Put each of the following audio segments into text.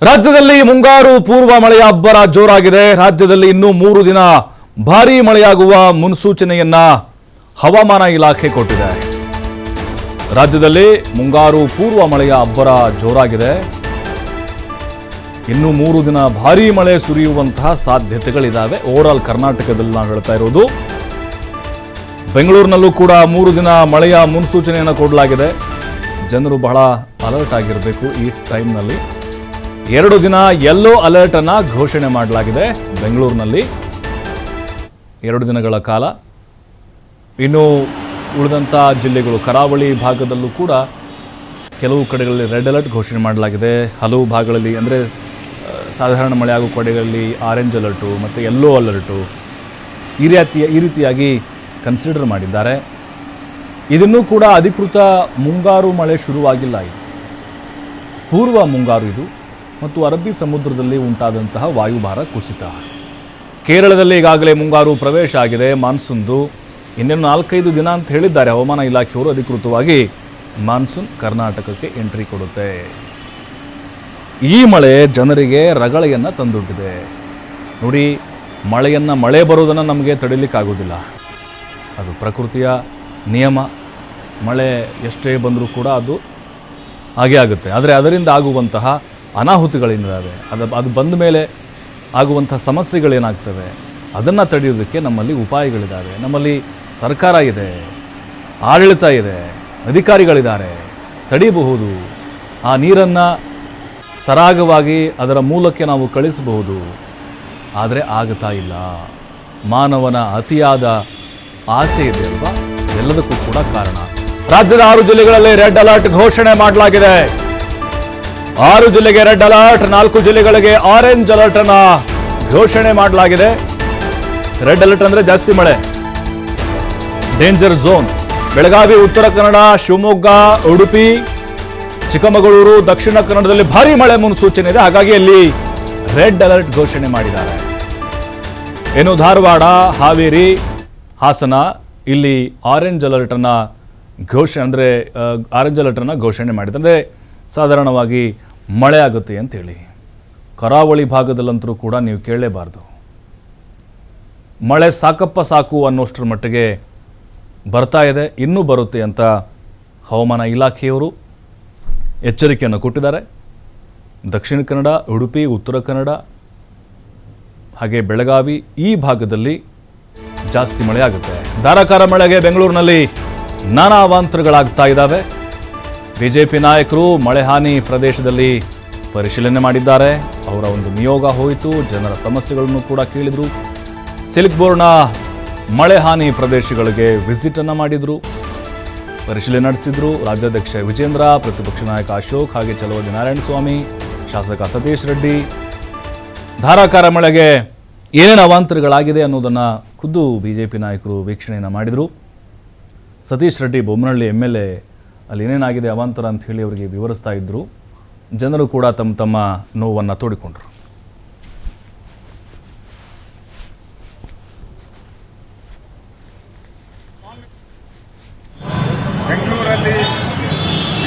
ರಾಜ್ಯದಲ್ಲಿ ಮುಂಗಾರು ಪೂರ್ವ ಮಳೆಯ ಅಬ್ಬರ ಜೋರಾಗಿದೆ. ರಾಜ್ಯದಲ್ಲಿ ಇನ್ನೂ 3 ದಿನ ಭಾರೀ ಮಳೆಯಾಗುವ ಮುನ್ಸೂಚನೆಯನ್ನ ಹವಾಮಾನ ಇಲಾಖೆ ಕೊಟ್ಟಿದೆ. ರಾಜ್ಯದಲ್ಲಿ ಮುಂಗಾರು ಪೂರ್ವ ಮಳೆಯ ಅಬ್ಬರ ಜೋರಾಗಿದೆ. ಇನ್ನು 3 ದಿನ ಭಾರೀ ಮಳೆ ಸುರಿಯುವಂತಹ ಸಾಧ್ಯತೆಗಳಿದ್ದಾವೆ. ಓವರಾಲ್ ಕರ್ನಾಟಕದಲ್ಲಿ ನಾವು ಹೇಳ್ತಾ ಇರೋದು. ಬೆಂಗಳೂರಿನಲ್ಲೂ ಕೂಡ 3 ದಿನ ಮಳೆಯ ಮುನ್ಸೂಚನೆಯನ್ನು ಕೊಡಲಾಗಿದೆ. ಜನರು ಬಹಳ ಅಲರ್ಟ್ ಆಗಿರಬೇಕು ಈ ಟೈಮ್ನಲ್ಲಿ. 2 ದಿನ ಯೆಲ್ಲೋ ಅಲರ್ಟ್ ಅನ್ನ ಘೋಷಣೆ ಮಾಡಲಾಗಿದೆ ಬೆಂಗಳೂರಿನಲ್ಲಿ 2 ದಿನಗಳ ಕಾಲ. ಇನ್ನು ಉಳಿದಂಥ ಜಿಲ್ಲೆಗಳು ಕರಾವಳಿ ಭಾಗದಲ್ಲೂ ಕೂಡ ಕೆಲವು ಕಡೆಗಳಲ್ಲಿ ರೆಡ್ ಅಲರ್ಟ್ ಘೋಷಣೆ ಮಾಡಲಾಗಿದೆ. ಹಲವು ಭಾಗಗಳಲ್ಲಿ ಅಂದರೆ ಸಾಧಾರಣ ಮಳೆ ಆಗುವ ಕಡೆಗಳಲ್ಲಿ ಆರೆಂಜ್ ಅಲರ್ಟು ಮತ್ತು ಯೆಲ್ಲೋ ಅಲರ್ಟು ಈ ರೀತಿಯಾಗಿ ಕನ್ಸಿಡರ್ ಮಾಡಿದ್ದಾರೆ. ಇದನ್ನೂ ಕೂಡ ಅಧಿಕೃತ ಮುಂಗಾರು ಮಳೆ ಶುರುವಾಗಿಲ್ಲ. ಇದು ಪೂರ್ವ ಮುಂಗಾರು ಇದು ಮತ್ತು ಅರಬ್ಬಿ ಸಮುದ್ರದಲ್ಲಿ ಉಂಟಾದಂತಹ ವಾಯುಭಾರ ಕುಸಿತ. ಕೇರಳದಲ್ಲಿ ಈಗಾಗಲೇ ಮುಂಗಾರು ಪ್ರವೇಶ ಆಗಿದೆ. ಮಾನ್ಸೂನ್ದು ಇನ್ನೇನು 4-5 ದಿನ ಅಂತ ಹೇಳಿದ್ದಾರೆ ಹವಾಮಾನ ಇಲಾಖೆಯವರು. ಅಧಿಕೃತವಾಗಿ ಮಾನ್ಸೂನ್ ಕರ್ನಾಟಕಕ್ಕೆ ಎಂಟ್ರಿ ಕೊಡುತ್ತೆ. ಈ ಮಳೆ ಜನರಿಗೆ ರಗಳೆಯನ್ನು ತಂದೊಡ್ಡಿದೆ. ನೋಡಿ, ಮಳೆ ಬರೋದನ್ನು ನಮಗೆ ತಡಿಲಿಕ್ಕಾಗೋದಿಲ್ಲ. ಅದು ಪ್ರಕೃತಿಯ ನಿಯಮ. ಮಳೆ ಎಷ್ಟೇ ಬಂದರೂ ಕೂಡ ಅದು ಹಾಗೇ ಆಗುತ್ತೆ. ಆದರೆ ಅದರಿಂದ ಆಗುವಂತಹ ಅನಾಹುತಿಗಳೇನಿದ್ದಾವೆ, ಅದು ಬಂದ ಮೇಲೆ ಆಗುವಂಥ ಸಮಸ್ಯೆಗಳೇನಾಗ್ತವೆ, ಅದನ್ನು ತಡೆಯೋದಕ್ಕೆ ನಮ್ಮಲ್ಲಿ ಉಪಾಯಗಳಿದ್ದಾವೆ. ನಮ್ಮಲ್ಲಿ ಸರ್ಕಾರ ಇದೆ, ಆಡಳಿತ ಇದೆ, ಅಧಿಕಾರಿಗಳಿದ್ದಾರೆ, ತಡೆಯಬಹುದು. ಆ ನೀರನ್ನು ಸರಾಗವಾಗಿ ಅದರ ಮೂಲಕ್ಕೆ ನಾವು ಕಳಿಸಬಹುದು. ಆದರೆ ಆಗ್ತಾ ಇಲ್ಲ. ಮಾನವನ ಅತಿಯಾದ ಆಸೆ ಇದೆ ಅಲ್ವಾ, ಎಲ್ಲದಕ್ಕೂ ಕೂಡ ಕಾರಣ. ರಾಜ್ಯದ 6 ಜಿಲ್ಲೆಗಳಲ್ಲಿ ರೆಡ್ ಅಲರ್ಟ್ ಘೋಷಣೆ ಮಾಡಲಾಗಿದೆ. 6 ಜಿಲ್ಲೆಗೆ ರೆಡ್ ಅಲರ್ಟ್, 4 ಜಿಲ್ಲೆಗಳಿಗೆ ಆರೆಂಜ್ ಅಲರ್ಟ್ ಅನ್ನ ಘೋಷಣೆ ಮಾಡಲಾಗಿದೆ. ರೆಡ್ ಅಲರ್ಟ್ ಅಂದ್ರೆ ಜಾಸ್ತಿ ಮಳೆ, ಡೇಂಜರ್ ಝೋನ್. ಬೆಳಗಾವಿ, ಉತ್ತರ ಕನ್ನಡ, ಶಿವಮೊಗ್ಗ, ಉಡುಪಿ, ಚಿಕ್ಕಮಗಳೂರು, ದಕ್ಷಿಣ ಕನ್ನಡದಲ್ಲಿ ಭಾರೀ ಮಳೆ ಮುನ್ಸೂಚನೆ ಇದೆ. ಹಾಗಾಗಿ ಅಲ್ಲಿ ರೆಡ್ ಅಲರ್ಟ್ ಘೋಷಣೆ ಮಾಡಿದ್ದಾರೆ. ಇನ್ನು ಧಾರವಾಡ, ಹಾವೇರಿ, ಹಾಸನ ಇಲ್ಲಿ ಆರೆಂಜ್ ಅಲರ್ಟ್ ಅನ್ನ ಘೋಷಣೆ ಮಾಡಿದ್ದಾರೆ. ಅಂದರೆ ಸಾಧಾರಣವಾಗಿ ಮಳೆ ಆಗುತ್ತೆ ಅಂತೇಳಿ. ಕರಾವಳಿ ಭಾಗದಲ್ಲಂತರೂ ಕೂಡ ನೀವು ಕೇಳಲೇಬಾರ್ದು. ಮಳೆ ಸಾಕಪ್ಪ ಸಾಕು ಅನ್ನೋಷ್ಟರ ಮಟ್ಟಿಗೆ ಬರ್ತಾ ಇದೆ, ಇನ್ನೂ ಬರುತ್ತೆ ಅಂತ ಹವಾಮಾನ ಇಲಾಖೆಯವರು ಎಚ್ಚರಿಕೆಯನ್ನು ಕೊಟ್ಟಿದ್ದಾರೆ. ದಕ್ಷಿಣ ಕನ್ನಡ, ಉಡುಪಿ, ಉತ್ತರ ಕನ್ನಡ ಹಾಗೆ ಬೆಳಗಾವಿ ಈ ಭಾಗದಲ್ಲಿ ಜಾಸ್ತಿ ಮಳೆ ಆಗುತ್ತೆ. ಧಾರಾಕಾರ ಮಳೆಗೆ ಬೆಂಗಳೂರಿನಲ್ಲಿ ನಾನಾ ಅವಾಂತರಗಳಾಗ್ತಾ ಇದ್ದಾವೆ. ಬಿಜೆಪಿ ನಾಯಕರು ಮಳೆ ಹಾನಿ ಪ್ರದೇಶದಲ್ಲಿ ಪರಿಶೀಲನೆ ಮಾಡಿದ್ದಾರೆ. ಅವರ ಒಂದು ನಿಯೋಗ ಹೋಯಿತು, ಜನರ ಸಮಸ್ಯೆಗಳನ್ನು ಕೂಡ ಕೇಳಿದರು. ಸಿಲ್ಕ್ ಬೋರ್ಡ್ನ ಮಳೆ ಹಾನಿ ಪ್ರದೇಶಗಳಿಗೆ ವಿಸಿಟ್ ಅನ್ನು ಮಾಡಿದರು, ಪರಿಶೀಲನೆ ನಡೆಸಿದ್ರು. ರಾಜ್ಯಾಧ್ಯಕ್ಷ ವಿಜೇಂದ್ರ, ಪ್ರತಿಪಕ್ಷ ನಾಯಕ ಅಶೋಕ್, ಹಾಗೆ ಚಲವಾದಿ ನಾರಾಯಣಸ್ವಾಮಿ, ಶಾಸಕ ಸತೀಶ್ ರೆಡ್ಡಿ ಧಾರಾಕಾರ ಮಳೆಗೆ ಏನೇನು ಅವಾಂತರಗಳಾಗಿದೆ ಅನ್ನೋದನ್ನು ಖುದ್ದು ಬಿಜೆಪಿ ನಾಯಕರು ವೀಕ್ಷಣೆಯನ್ನು ಮಾಡಿದರು. ಸತೀಶ್ ರೆಡ್ಡಿ ಬೊಮ್ಮನಹಳ್ಳಿ MLA ಅಲ್ಲಿ ಏನೇನಾಗಿದೆ ಅವಾಂತರ ಅಂತ ಹೇಳಿ ಅವರಿಗೆ ವಿವರಿಸ್ತಾ ಇದ್ದರು. ಜನರು ಕೂಡ ತಮ್ಮ ನೋವನ್ನು ತೋಡಿಕೊಂಡರು. ಬೆಂಗಳೂರಲ್ಲಿ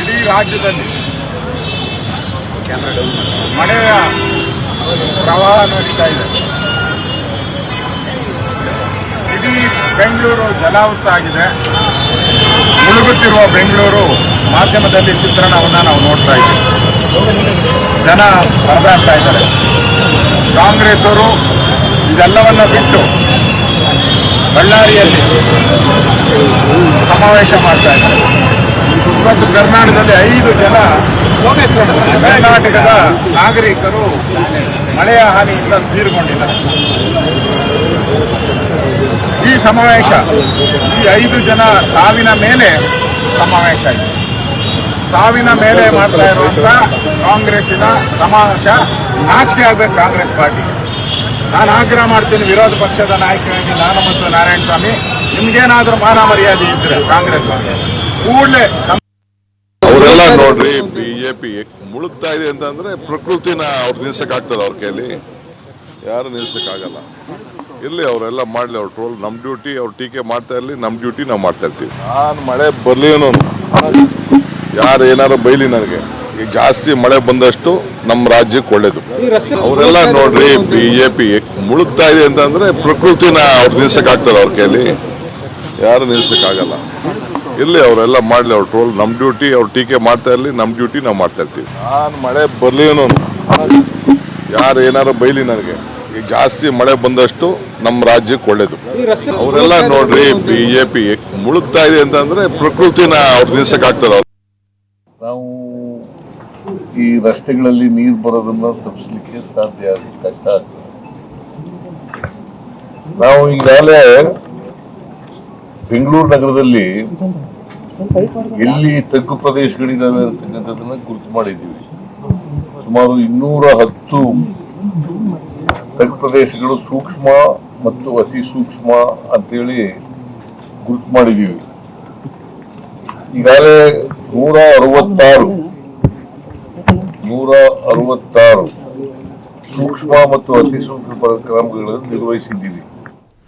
ಇಡೀ ರಾಜ್ಯದಲ್ಲಿ ಮಳೆಯ ಪ್ರವಾಹ ನಡೀತಾ ಇದೆ. ಇಡೀ ಬೆಂಗಳೂರು ಜಲಾವೃತ ಆಗಿದೆ. ಮುಳುಗುತ್ತಿರುವ ಬೆಂಗಳೂರು ಮಾಧ್ಯಮದಲ್ಲಿ ಚಿತ್ರಣವನ್ನು ನಾವು ನೋಡ್ತಾ ಇದ್ದೀವಿ. ಜನ ಪರದಾಡ್ತಾ ಇದ್ದಾರೆ. ಕಾಂಗ್ರೆಸ್ ಅವರು ಇದೆಲ್ಲವನ್ನ ಬಿಟ್ಟು ಬಳ್ಳಾರಿಯಲ್ಲಿ ಸಮಾವೇಶ ಮಾಡ್ತಾ ಇದ್ದಾರೆ. ಇವತ್ತು ಕರ್ನಾಟಕದಲ್ಲಿ 5 ಜನ ಕರ್ನಾಟಕದ ನಾಗರಿಕರು ಮಳೆಯ ಹಾನಿಯಿಂದ ತೀರ್ಕೊಂಡಿದ್ದಾರೆ. ಈ ಸಮಾವೇಶ ಈ 5 ಜನ ಸಾವಿನ ಮೇಲೆ ಸಮಾವೇಶ ಇದೆ. ಸಾವಿನ ಮೇಲೆ ಮಾಡ್ತಾ ಇರುವಂಥ ಕಾಂಗ್ರೆಸ್ಸಿನ ಸಮಾವೇಶ ನಾಚಿಕೆ ಆಗಬೇಕು ಕಾಂಗ್ರೆಸ್ ಪಾರ್ಟಿ. ನಾನು ಆಗ್ರಹ ಮಾಡ್ತೀನಿ, ವಿರೋಧ ಪಕ್ಷದ ನಾಯಕರಾಗಿ ನಾನು ಮತ್ತು ನಾರಾಯಣಸ್ವಾಮಿ, ನಿಮ್ಗೇನಾದ್ರೂ ಮಾನ ಮರ್ಯಾದೆ ಇದ್ರೆ ಕಾಂಗ್ರೆಸ್ ಅವರಿಗೆ ಕೂಡಲೇ ಅವರೆಲ್ಲ ನೋಡ್ರಿ, ಬಿಜೆಪಿ ಮುಳುಗ್ತಾ ಇದೆ ಅಂತಂದ್ರೆ ಪ್ರಕೃತಿನ ಅವ್ರು ನಿಲ್ಸಕ್ಕಾಗ್ತದೆ. ಅವ್ರ ಕೈಯಲ್ಲಿ ಯಾರು ನಿಲ್ಸಕ್ಕಾಗಲ್ಲ. ಇರಲಿ, ಅವರೆಲ್ಲ ಮಾಡಲಿ, ಅವ್ರ ಟ್ರೋಲ್. ನಮ್ಮ ಡ್ಯೂಟಿ ಅವ್ರು ಟೀಕೆ ಮಾಡ್ತಾ ಇರಲಿ, ನಮ್ಮ ಡ್ಯೂಟಿ ನಾವು ಮಾಡ್ತಾ ಇರ್ತೀವಿ. ನಾನು ಮಳೆ ಬರಲಿ ಅನ್ನೋನು, ಯಾರು ಏನಾರು ಬೈಲಿ, ನನಗೆ ಈಗ ಜಾಸ್ತಿ ಮಳೆ ಬಂದಷ್ಟು ನಮ್ಮ ರಾಜ್ಯಕ್ಕೆ ಒಳ್ಳೇದು. ಅವರೆಲ್ಲ ನೋಡ್ರಿ ಬಿಜೆಪಿ ಮುಳುಗ್ತಾ ಇದೆ ಅಂತಂದ್ರೆ ಪ್ರಕೃತಿನ ಅವ್ರು ನಿಲ್ಸಕ್ಕಾಗ್ತದೆ ಅವ್ರ ಕೈಯಲ್ಲಿ? ಯಾರು ನಿಲ್ಸಕ್ಕಾಗಲ್ಲ. ಇಲ್ಲಿ ಅವರೆಲ್ಲ ಮಾಡಲಿ ಅವ್ರ ಟ್ರೋಲ್. ನಮ್ಮ ಡ್ಯೂಟಿ ಅವ್ರು ಟೀಕೆ ಮಾಡ್ತಾ ಇರಲಿ, ನಮ್ಮ ಡ್ಯೂಟಿ ನಾವು ಮಾಡ್ತಾ ಇರ್ತೀವಿ. ನಾನು ಮಳೆ ಬರ್ಲಿನೂ ಯಾರು ಏನಾರು ಬೈಲಿ ನನಗೆ, ಈಗ ಜಾಸ್ತಿ ಮಳೆ ಬಂದಷ್ಟು ನಮ್ಮ ರಾಜ್ಯಕ್ಕೆ ಒಳ್ಳೇದು. ಅವರೆಲ್ಲ ನೋಡ್ರಿ ಬಿಜೆಪಿ ಮುಳುಗ್ತಾ ಇದೆ ಅಂತಂದ್ರೆ ಪ್ರಕೃತಿನ ಅವ್ರು ನಿಲ್ಸಕ್ಕಾಗ್ತದೆ ಅವ್ರು. ನಾವು ಈ ರಸ್ತೆಗಳಲ್ಲಿ ನೀರು ಬರೋದನ್ನ ತಪ್ಪಿಸ್ಲಿಕ್ಕೆ ಸಾಧ್ಯ ಕಷ್ಟ ಆಗ್ತದೆ. ನಾವು ಈಗಾಗಲೇ ಬೆಂಗಳೂರು ನಗರದಲ್ಲಿ ಎಲ್ಲಿ ತಗ್ಗು ಪ್ರದೇಶಗಳಿದಾವೆ ಅಂತಕ್ಕಂಥದ್ದನ್ನ ಗುರುತು ಮಾಡಿದ್ದೀವಿ. ಸುಮಾರು 210 ತಗ್ಗು ಪ್ರದೇಶಗಳು ಸೂಕ್ಷ್ಮ ಮತ್ತು ಅತಿ ಸೂಕ್ಷ್ಮ ಅಂತೇಳಿ ಗುರುತು ಮಾಡಿದ್ದೀವಿ. ಈಗಾಗಲೇ 166 ಸೂಕ್ಷ್ಮ ಮತ್ತು ಅತಿ ಸೂಕ್ಷ್ಮ ಕ್ರಮಗಳನ್ನು ನಿರ್ವಹಿಸಿದ್ದೀವಿ.